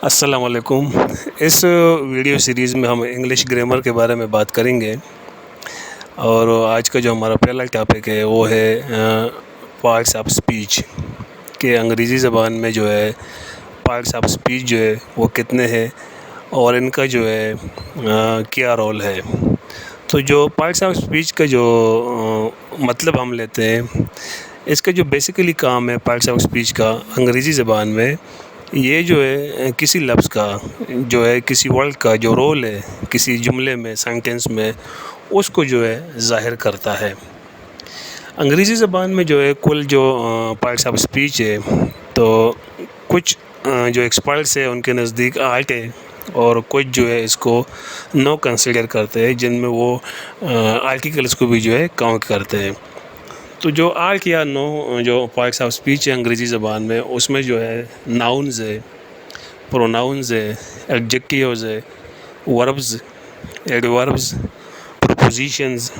السلام علیکم۔ اس video series میں ہم انگلش گرامر کے بارے میں بات کریں گے، اور آج کا جو ہمارا پہلا ٹاپک ہے وہ ہے پارٹس آف اسپیچ کہ انگریزی زبان میں جو ہے پارٹس آف اسپیچ جو ہے وہ کتنے ہیں اور ان کا جو ہے کیا رول ہے۔ تو جو پارٹس آف اسپیچ کا جو مطلب ہم لیتے ہیں، اس کا جو بیسیکلی کام ہے پارٹس آف اسپیچ کا انگریزی زبان میں، یہ جو ہے کسی لفظ کا جو ہے کسی ورڈ کا جو رول ہے کسی جملے میں سینٹنس میں، اس کو جو ہے ظاہر کرتا ہے۔ انگریزی زبان میں جو ہے کل جو پارٹس آف اسپیچ ہے، تو کچھ جو ایکسپرٹس ہیں ان کے نزدیک 8 ہے، اور کچھ جو ہے اس کو 9 کنسیڈر کرتے ہیں، جن میں وہ آرٹیکلس کو بھی جو ہے کاؤنٹ کرتے ہیں۔ تو جو 8 یا 9 جو پارٹس آف اسپیچ ہے انگریزی زبان میں، اس میں جو ہے ناؤنز ہے، پروناؤنز ہے، ایڈجیکٹیوز ہے، وربز، ایڈوربز، پروپوزیشنز،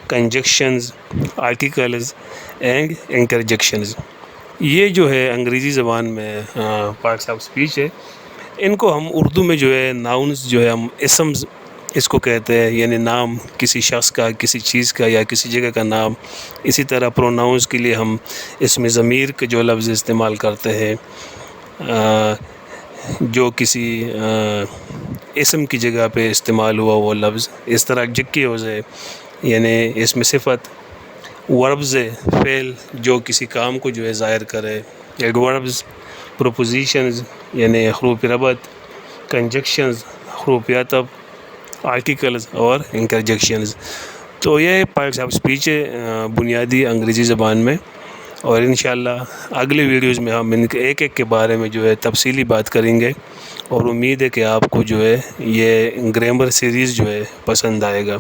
کنجکشنز، آرٹیکلز اینڈ انٹرجیکشنز۔ یہ جو ہے انگریزی زبان میں پارٹس آف اسپیچ ہے۔ ان کو ہم اردو میں جو ہے ناؤنز جو ہے ہم اسمز اس کو کہتے ہیں، یعنی نام کسی شخص کا، کسی چیز کا یا کسی جگہ کا نام۔ اسی طرح پروناؤنز کے لیے ہم اسم ضمیر کے جو لفظ استعمال کرتے ہیں، جو کسی اسم کی جگہ پہ استعمال ہوا وہ لفظ۔ اس طرح ایڈجیکٹیوز ہے، یعنی اسم صفت۔ وربز ہے، فعل جو کسی کام کو جو ہے ظاہر کرے۔ ایڈوربز، پروپوزیشنز یعنی حروف ربط۔ کنجکشنز، حروف عطف۔ آرٹیکلز اور انٹرجیکشنز۔ تو یہ پارٹس آف اسپیچ ہے بنیادی انگریزی زبان میں، اور انشاءاللہ اگلے ویڈیوز میں ہم ان کے ایک ایک کے بارے میں جو ہے تفصیلی بات کریں گے، اور امید ہے کہ آپ کو جو ہے یہ گرامر سیریز جو ہے پسند آئے گا۔